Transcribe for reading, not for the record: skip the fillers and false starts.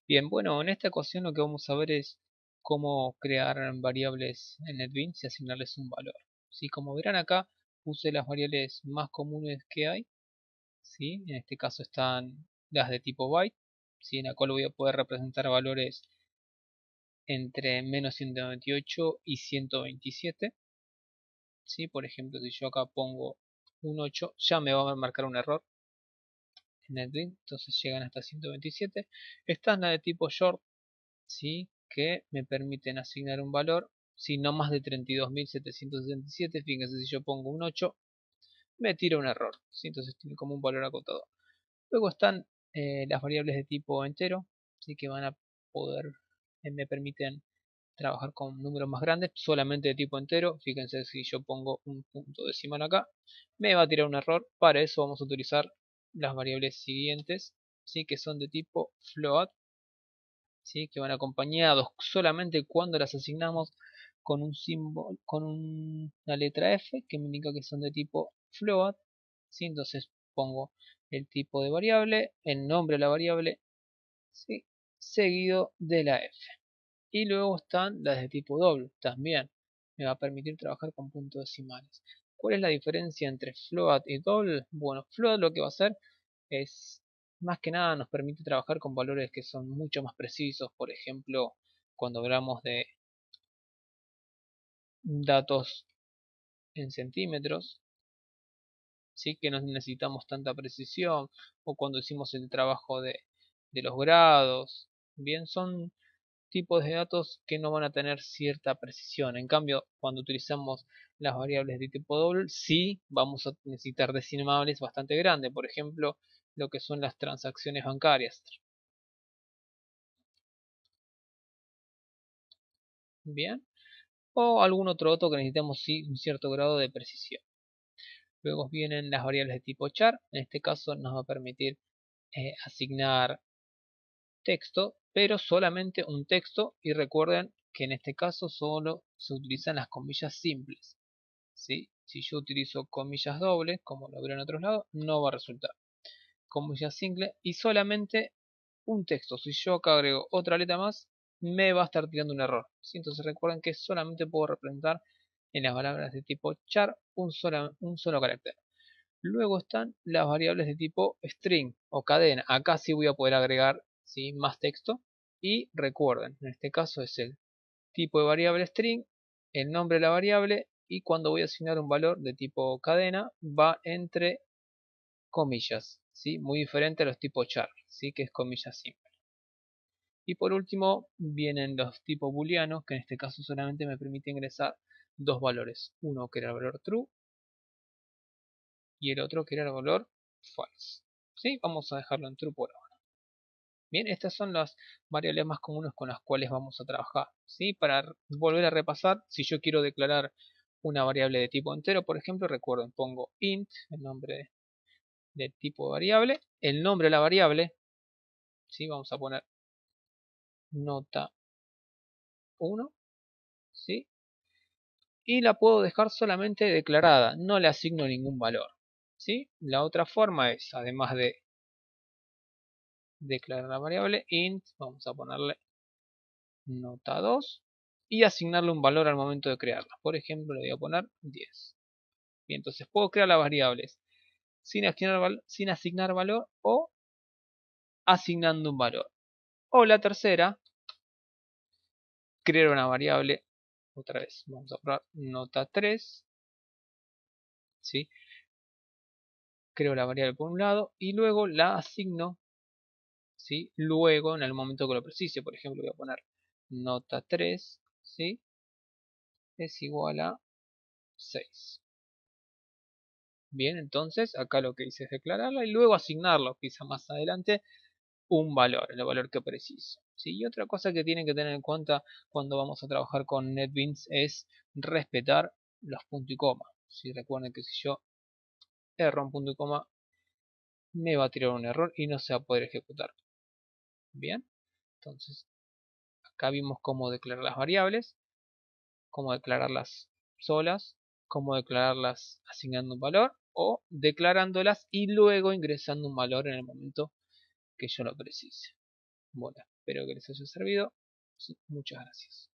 Bien, bueno, en esta ecuación lo que vamos a ver es cómo crear variables en NetBeans y asignarles un valor. ¿Sí? Como verán acá, puse las variables más comunes que hay. ¿Sí? En este caso están las de tipo byte, ¿sí? En la cual voy a poder representar valores entre -198 y 127. ¿Sí? Por ejemplo, si yo acá pongo un 8, ya me va a marcar un error en NetBeans, entonces llegan hasta 127. Esta es la de tipo short, ¿sí? Que me permiten asignar un valor, si no más de 32.767. Fíjense, si yo pongo un 8 me tira un error, ¿sí? Entonces tiene como un valor acotado. Luego están las variables de tipo entero, ¿sí? Que van a poder, me permiten trabajar con números más grandes, solamente de tipo entero. Fíjense, si yo pongo un punto decimal acá, me va a tirar un error. Para eso vamos a utilizar las variables siguientes, ¿sí? Que son de tipo float, ¿sí? Que van acompañados solamente cuando las asignamos con un símbolo, con una letra F, que me indica que son de tipo float, ¿sí? Entonces pongo el tipo de variable, el nombre de la variable, ¿sí? Seguido de la F. Y luego están las de tipo doble, también me va a permitir trabajar con puntos decimales. ¿Cuál es la diferencia entre float y doble? Bueno, float lo que va a hacer es, más que nada, nos permite trabajar con valores que son mucho más precisos. Por ejemplo, cuando hablamos de datos en centímetros, sí que no necesitamos tanta precisión, o cuando hicimos el trabajo de los grados. Bien, son tipos de datos que no van a tener cierta precisión. En cambio, cuando utilizamos las variables de tipo doble, sí vamos a necesitar decimales bastante grandes. Por ejemplo, lo que son las transacciones bancarias. Bien, o algún otro dato que necesitemos sí, un cierto grado de precisión. Luego vienen las variables de tipo char. En este caso nos va a permitir asignar texto, pero solamente un texto, y recuerden que en este caso solo se utilizan las comillas simples, ¿sí? Si yo utilizo comillas dobles, como lo veré en otros lados, no va a resultar. Comillas simples y solamente un texto. Si yo acá agrego otra letra más, me va a estar tirando un error, ¿sí? Entonces recuerden que solamente puedo representar en las palabras de tipo char un solo carácter. Luego están las variables de tipo string o cadena. Acá sí voy a poder agregar, ¿sí?, más texto. Y recuerden, en este caso es el tipo de variable string, el nombre de la variable, y cuando voy a asignar un valor de tipo cadena va entre comillas, ¿sí? Muy diferente a los tipos char, ¿sí? Que es comillas simple. Y por último vienen los tipos booleanos, que en este caso solamente me permite ingresar dos valores, uno que era el valor true y el otro que era el valor false. ¿Sí? Vamos a dejarlo en true por ahora. Bien, estas son las variables más comunes con las cuales vamos a trabajar, ¿sí? Para volver a repasar, si yo quiero declarar una variable de tipo entero, por ejemplo, recuerden, pongo int, el nombre de tipo variable, el nombre de la variable, ¿sí? Vamos a poner nota 1, ¿sí? Y la puedo dejar solamente declarada, no le asigno ningún valor, ¿sí? La otra forma es, además de declarar la variable int, vamos a ponerle nota 2 y asignarle un valor al momento de crearla. Por ejemplo, le voy a poner 10. Bien, entonces puedo crear las variables sin asignar valor o asignando un valor. O la tercera, crear una variable, otra vez, vamos a probar nota 3, ¿sí? Creo la variable por un lado y luego la asigno, ¿sí? Luego, en el momento que lo precise, por ejemplo, voy a poner nota 3, ¿sí? Es igual a 6. Bien, entonces acá lo que hice es declararla y luego asignarlo, quizá más adelante, un valor, el valor que preciso. ¿Sí? Y otra cosa que tienen que tener en cuenta cuando vamos a trabajar con NetBeans es respetar los puntos y coma. ¿Sí? Recuerden que si yo erro un punto y coma, me va a tirar un error y no se va a poder ejecutar. Bien, entonces acá vimos cómo declarar las variables, cómo declararlas solas, cómo declararlas asignando un valor o declarándolas y luego ingresando un valor en el momento que yo lo precise. Bueno, espero que les haya servido. Sí, muchas gracias.